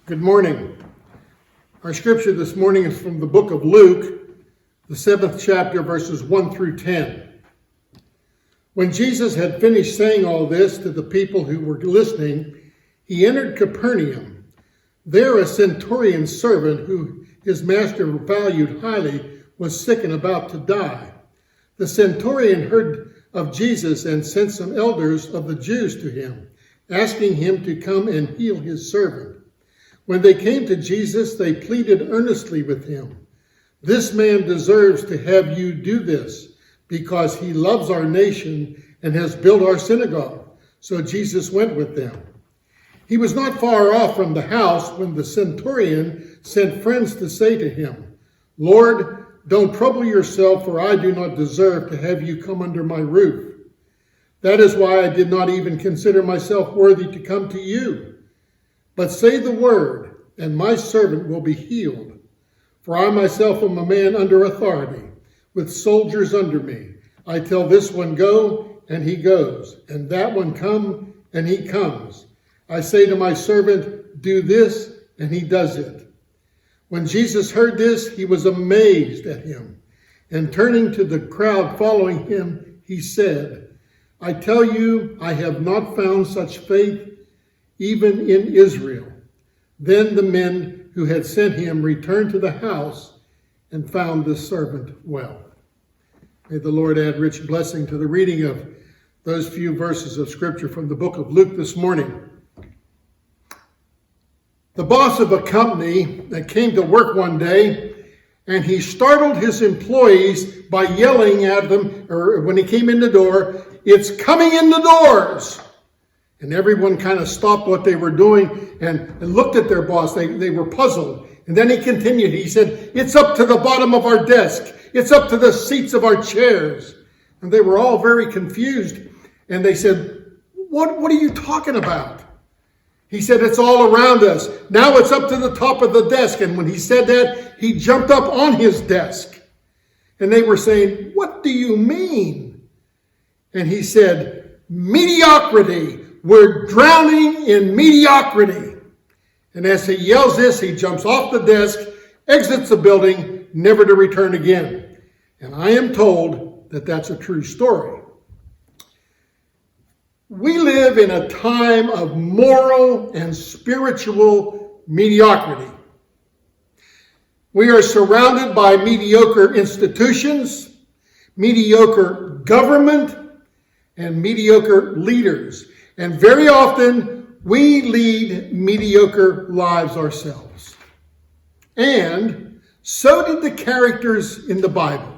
Good morning. Our scripture this morning is from the book of Luke, the 7th chapter, verses 1 through 10. When Jesus had finished saying all this to the people who were listening, he entered Capernaum. There a centurion servant who his master valued highly was sick and about to die. The centurion heard of Jesus and sent some elders of the Jews to him, asking him to come and heal his servant. When they came to Jesus, they pleaded earnestly with him. "This man deserves to have you do this, because he loves our nation and has built our synagogue." So Jesus went with them. He was not far off from the house when the centurion sent friends to say to him, "Lord, don't trouble yourself, for I do not deserve to have you come under my roof. That is why I did not even consider myself worthy to come to you. But say the word, and my servant will be healed. For I myself am a man under authority, with soldiers under me. I tell this one, go, and he goes, and that one, come, and he comes. I say to my servant, do this, and he does it." When Jesus heard this, he was amazed at him. And turning to the crowd following him, he said, "I tell you, I have not found such faith even in Israel." Then the men who had sent him returned to the house and found the servant well. May the Lord add rich blessing to the reading of those few verses of scripture from the book of Luke this morning. The boss of a company that came to work one day, and he startled his employees by yelling at them, or when he came in the door, "It's coming in the doors!" And everyone kind of stopped what they were doing and looked at their boss. They were puzzled. And then he continued. He said, "It's up to the bottom of our desk. It's up to the seats of our chairs." And they were all very confused. And they said, What are you talking about?" He said, "It's all around us. Now it's up to the top of the desk." And when he said that, he jumped up on his desk. And they were saying, "What do you mean?" And he said, "Mediocrity. We're drowning in mediocrity." And as he yells this, he jumps off the desk, exits the building, never to return again. And I am told that that's a true story. We live in a time of moral and spiritual mediocrity. We are surrounded by mediocre institutions, mediocre government, and mediocre leaders. And very often, we lead mediocre lives ourselves. And so did the characters in the Bible.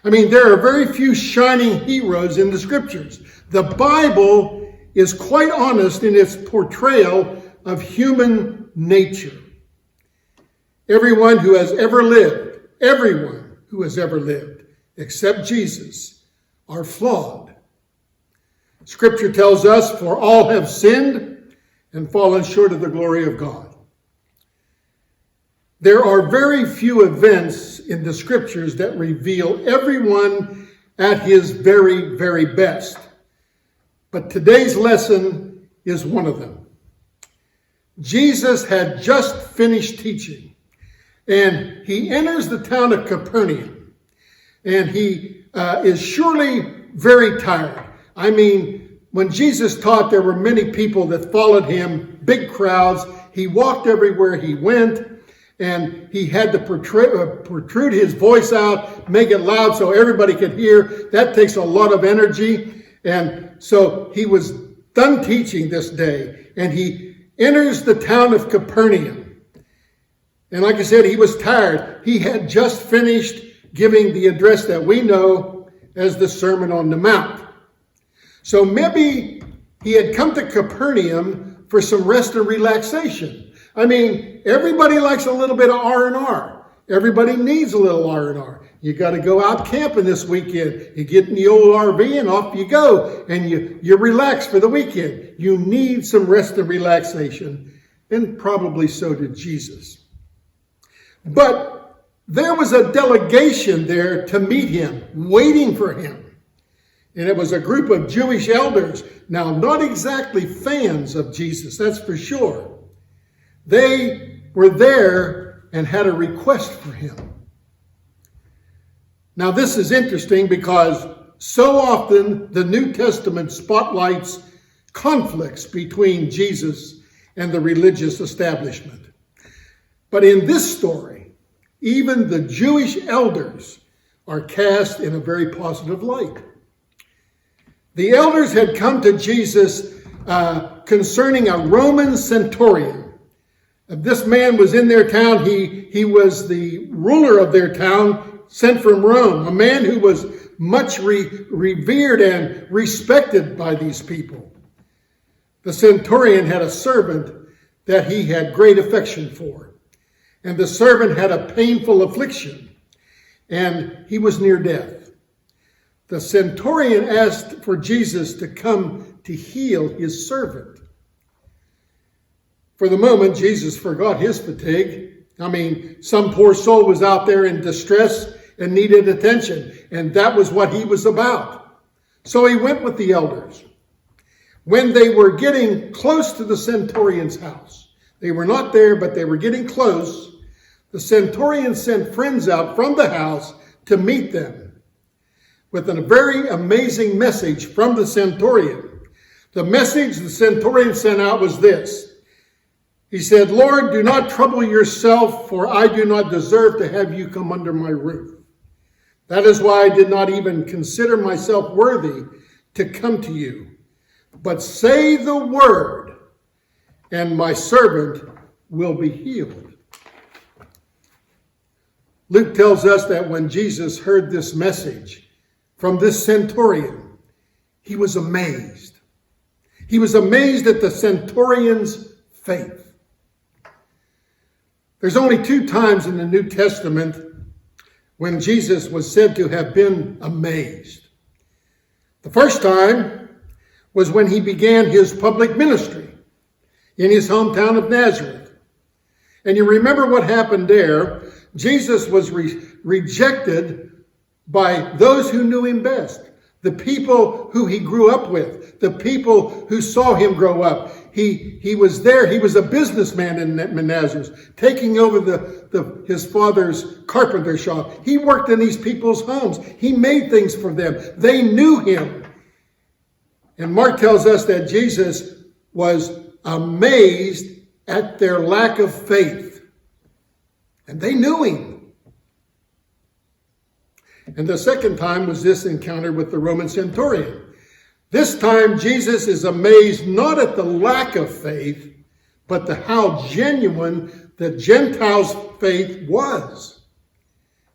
I mean, there are very few shining heroes in the scriptures. The Bible is quite honest in its portrayal of human nature. Everyone who has ever lived, except Jesus, are flawed. Scripture tells us, "For all have sinned and fallen short of the glory of God." There are very few events in the scriptures that reveal everyone at his very, very best. But today's lesson is one of them. Jesus had just finished teaching, and he enters the town of Capernaum, and he is surely very tired. I mean, when Jesus taught, there were many people that followed him, big crowds. He walked everywhere he went, and he had to protrude his voice out, make it loud so everybody could hear. That takes a lot of energy. And so he was done teaching this day, and he enters the town of Capernaum. And like I said, he was tired. He had just finished giving the address that we know as the Sermon on the Mount. So maybe he had come to Capernaum for some rest and relaxation. I mean, everybody likes a little bit of R&R. Everybody needs a little R&R. You got to go out camping this weekend. You get in the old RV and off you go. And you relax for the weekend. You need some rest and relaxation. And probably so did Jesus. But there was a delegation there to meet him, waiting for him. And it was a group of Jewish elders. Now, not exactly fans of Jesus, that's for sure. They were there and had a request for him. Now this is interesting because so often the New Testament spotlights conflicts between Jesus and the religious establishment. But in this story, even the Jewish elders are cast in a very positive light. The elders had come to Jesus concerning a Roman centurion. This man was in their town. He was the ruler of their town, sent from Rome, a man who was much revered and respected by these people. The centurion had a servant that he had great affection for, and the servant had a painful affliction, and he was near death. The centurion asked for Jesus to come to heal his servant. For the moment, Jesus forgot his fatigue. Some poor soul was out there in distress and needed attention, and that was what he was about. So he went with the elders. When they were getting close to the centurion's house, they were not there, but they were getting close, the centurion sent friends out from the house to meet them with a very amazing message from the centurion. The message the centurion sent out was this. He said, "Lord, do not trouble yourself, for I do not deserve to have you come under my roof. That is why I did not even consider myself worthy to come to you. But say the word, and my servant will be healed." Luke tells us that when Jesus heard this message from this centurion, he was amazed. He was amazed at the centurion's faith. There's only 2 times in the New Testament when Jesus was said to have been amazed. The first time was when he began his public ministry in his hometown of Nazareth. And you remember what happened there. Jesus was rejected by those who knew him best, the people who he grew up with, the people who saw him grow up. He was there. He was a businessman in Nazareth, taking over his father's carpenter shop. He worked in these people's homes. He made things for them. They knew him. And Mark tells us that Jesus was amazed at their lack of faith. And they knew him. And the second time was this encounter with the Roman centurion. This time, Jesus is amazed not at the lack of faith, but how genuine the Gentiles' faith was.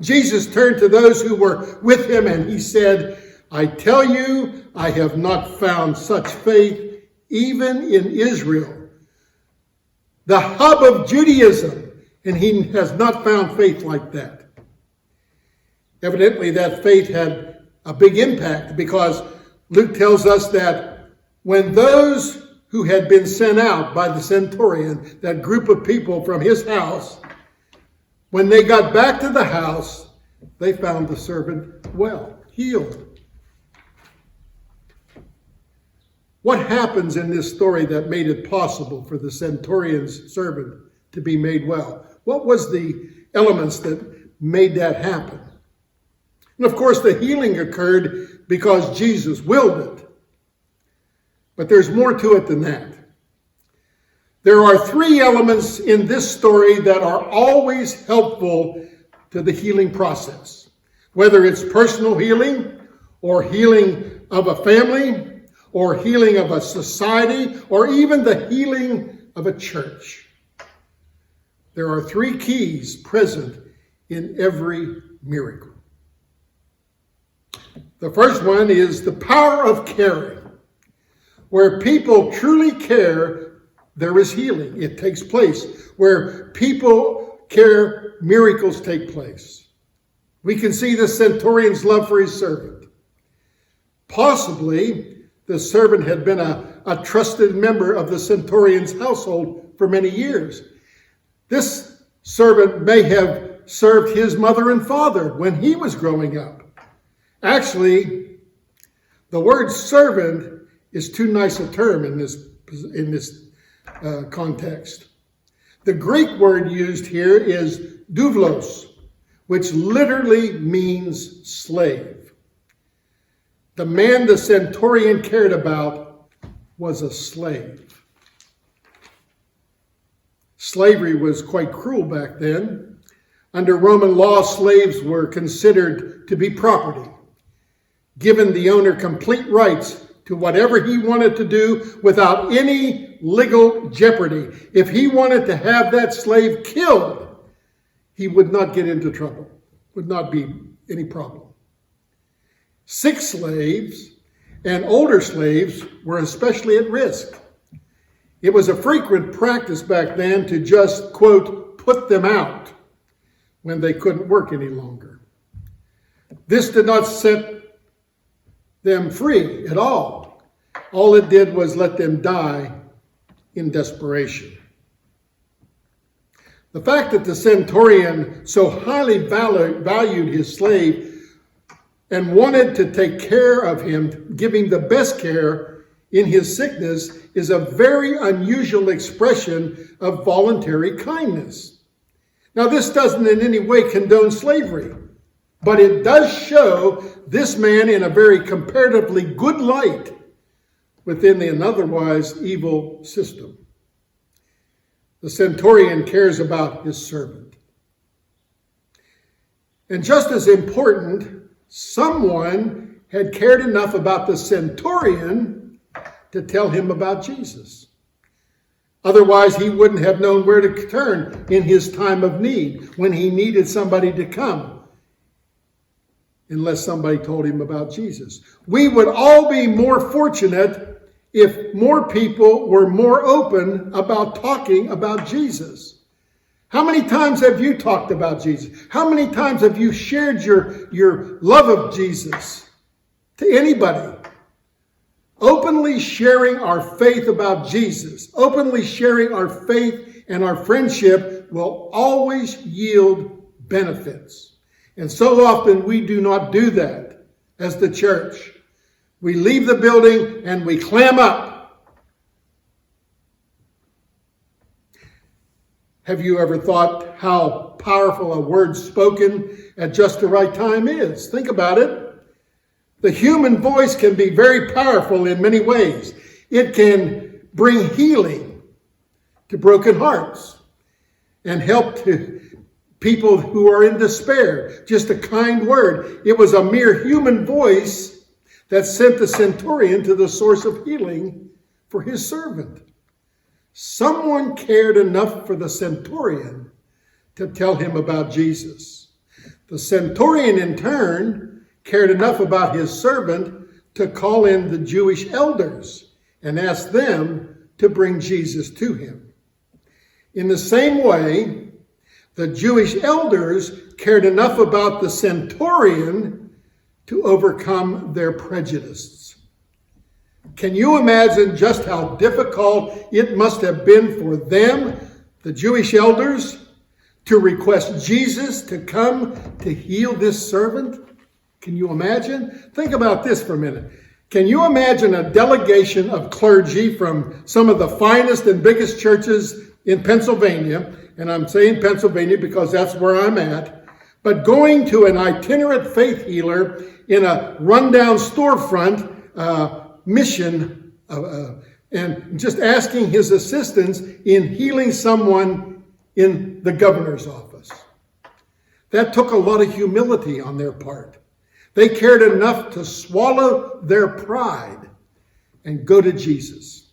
Jesus turned to those who were with him and he said, "I tell you, I have not found such faith even in Israel, the hub of Judaism, and he has not found faith like that." Evidently, that faith had a big impact because Luke tells us that when those who had been sent out by the centurion, that group of people from his house, when they got back to the house, they found the servant well, healed. What happens in this story that made it possible for the centurion's servant to be made well? What was the elements that made that happen? And of course, the healing occurred because Jesus willed it. But there's more to it than that. There are 3 elements in this story that are always helpful to the healing process. Whether it's personal healing, or healing of a family, or healing of a society, or even the healing of a church. There are 3 keys present in every miracle. The first one is the power of caring. Where people truly care, there is healing. It takes place. Where people care, miracles take place. We can see the centurion's love for his servant. Possibly, the servant had been a trusted member of the centurion's household for many years. This servant may have served his mother and father when he was growing up. Actually, the word servant is too nice a term in this context. The Greek word used here is doulos, which literally means slave. The man the centurion cared about was a slave. Slavery was quite cruel back then. Under Roman law, slaves were considered to be property, given the owner complete rights to whatever he wanted to do without any legal jeopardy. If he wanted to have that slave killed, he would not get into trouble, would not be any problem. Sick slaves and older slaves were especially at risk. It was a frequent practice back then to just, quote, put them out when they couldn't work any longer. This did not set them free at all. All it did was let them die in desperation. The fact that the centurion so highly valued his slave and wanted to take care of him, giving the best care in his sickness, is a very unusual expression of voluntary kindness. Now, this doesn't in any way condone slavery, but it does show this man in a very comparatively good light within an otherwise evil system. The centurion cares about his servant. And just as important, someone had cared enough about the centurion to tell him about Jesus. Otherwise, he wouldn't have known where to turn in his time of need, when he needed somebody to come, unless somebody told him about Jesus. We would all be more fortunate if more people were more open about talking about Jesus. How many times have you talked about Jesus? How many times have you shared your love of Jesus to anybody? Openly sharing our faith about Jesus, openly sharing our faith and our friendship will always yield benefits. And so often we do not do that as the church. We leave the building and we clam up. Have you ever thought how powerful a word spoken at just the right time is? Think about it. The human voice can be very powerful in many ways. It can bring healing to broken hearts and help to people who are in despair. Just a kind word. It was a mere human voice that sent the centurion to the source of healing for his servant. Someone cared enough for the centurion to tell him about Jesus. The centurion, in turn, cared enough about his servant to call in the Jewish elders and ask them to bring Jesus to him. In the same way, the Jewish elders cared enough about the centurion to overcome their prejudices. Can you imagine just how difficult it must have been for them, the Jewish elders, to request Jesus to come to heal this servant? Can you imagine? Think about this for a minute. Can you imagine a delegation of clergy from some of the finest and biggest churches in Pennsylvania, and I'm saying Pennsylvania because that's where I'm at, but going to an itinerant faith healer in a rundown storefront mission and just asking his assistance in healing someone in the governor's office? That took a lot of humility on their part. They cared enough to swallow their pride and go to Jesus.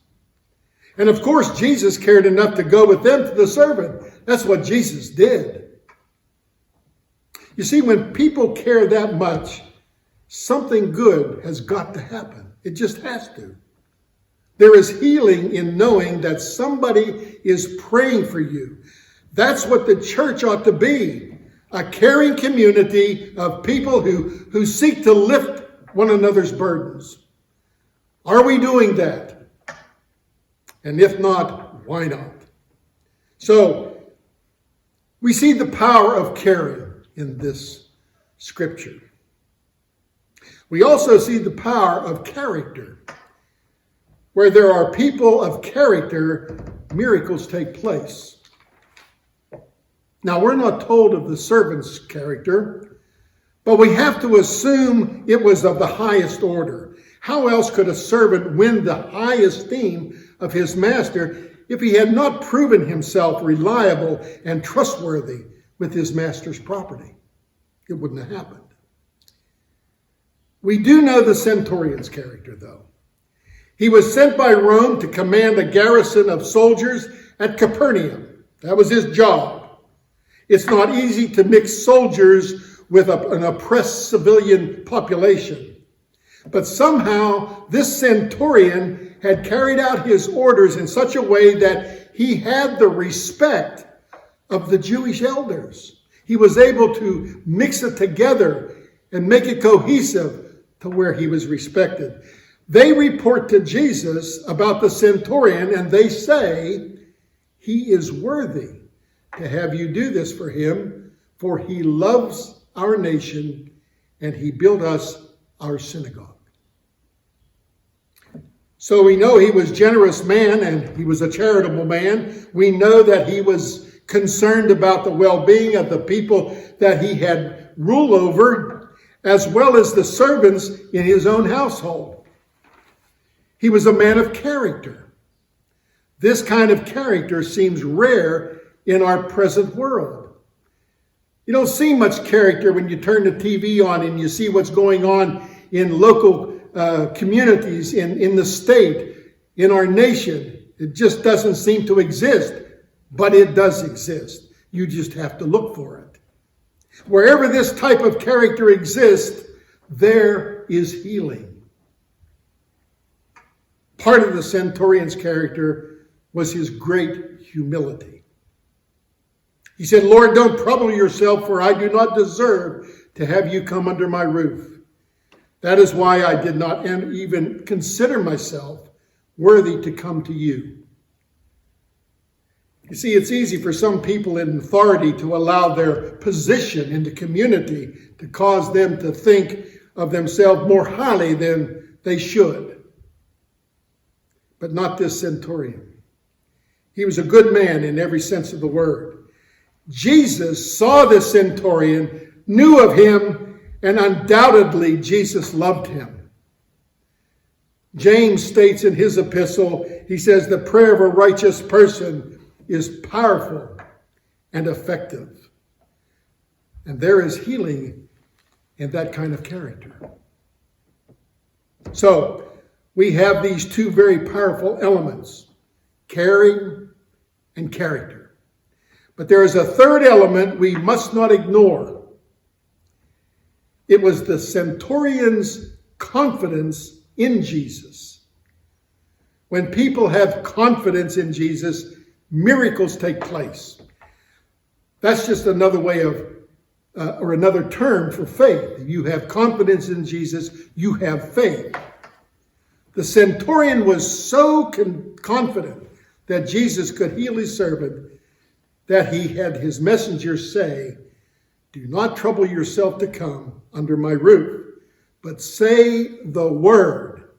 And of course, Jesus cared enough to go with them to the servant. That's what Jesus did. You see, when people care that much, something good has got to happen. It just has to. There is healing in knowing that somebody is praying for you. That's what the church ought to be. A caring community of people who seek to lift one another's burdens. Are we doing that? And if not, why not? So, we see the power of caring in this scripture. We also see the power of character. Where there are people of character, miracles take place. Now, we're not told of the servant's character, but we have to assume it was of the highest order. How else could a servant win the high esteem of his master if he had not proven himself reliable and trustworthy with his master's property? It wouldn't have happened. We do know the centurion's character, though. He was sent by Rome to command a garrison of soldiers at Capernaum. That was his job. It's not easy to mix soldiers with an oppressed civilian population. But somehow this centurion had carried out his orders in such a way that he had the respect of the Jewish elders. He was able to mix it together and make it cohesive to where he was respected. They report to Jesus about the centurion, and they say, he is worthy to have you do this for him, for he loves our nation, and he built us our synagogue. So we know he was a generous man, and he was a charitable man. We know that he was concerned about the well-being of the people that he had rule over, as well as the servants in his own household. He was a man of character. This kind of character seems rare in our present world. You don't see much character when you turn the TV on and you see what's going on in local communities, in the state, in our nation. It just doesn't seem to exist, but it does exist. You just have to look for it. Wherever this type of character exists, there is healing. Part of the centurion's character was his great humility. He said, Lord, don't trouble yourself, for I do not deserve to have you come under my roof. That is why I did not even consider myself worthy to come to you. You see, it's easy for some people in authority to allow their position in the community to cause them to think of themselves more highly than they should. But not this centurion. He was a good man in every sense of the word. Jesus saw this centurion, knew of him, and undoubtedly Jesus loved him. James states in his epistle, he says, the prayer of a righteous person is powerful and effective. And there is healing in that kind of character. So we have these two very powerful elements, caring and character. But there is a third element we must not ignore. It was the centurion's confidence in Jesus. When people have confidence in Jesus, miracles take place. That's just another way of, or another term for faith. If you have confidence in Jesus, you have faith. The centurion was so confident that Jesus could heal his servant that he had his messengers say, do not trouble yourself to come under my roof, but say the word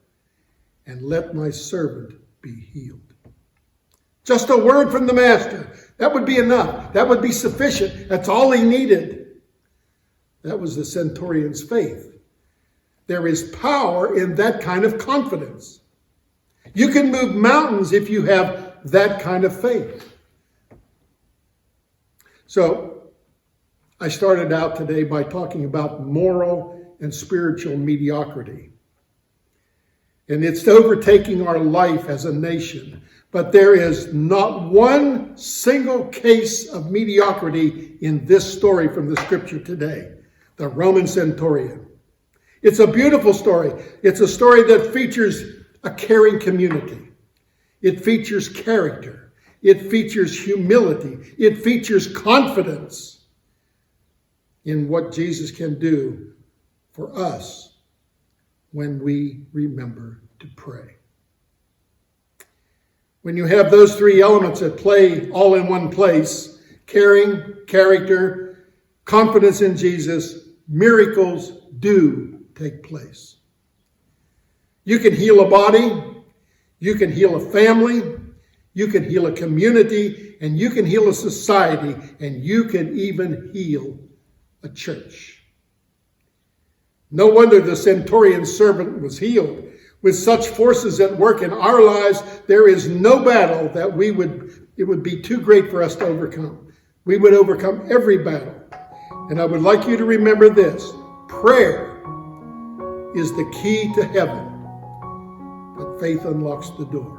and let my servant be healed. Just a word from the master. That would be enough. That would be sufficient. That's all he needed. That was the centurion's faith. There is power in that kind of confidence. You can move mountains if you have that kind of faith. So, I started out today by talking about moral and spiritual mediocrity. And it's overtaking our life as a nation. But there is not one single case of mediocrity in this story from the scripture today. The Roman centurion. It's a beautiful story. It's a story that features a caring community. It features character. It features humility. It features confidence in what Jesus can do for us when we remember to pray. When you have those three elements at play all in one place, caring, character, confidence in Jesus, miracles do take place. You can heal a body. You can heal a family. You can heal a community, and you can heal a society, and you can even heal a church. No wonder the centurion's servant was healed. With such forces at work in our lives, there is no battle that it would be too great for us to overcome. We would overcome every battle. And I would like you to remember this: prayer is the key to heaven, but faith unlocks the door.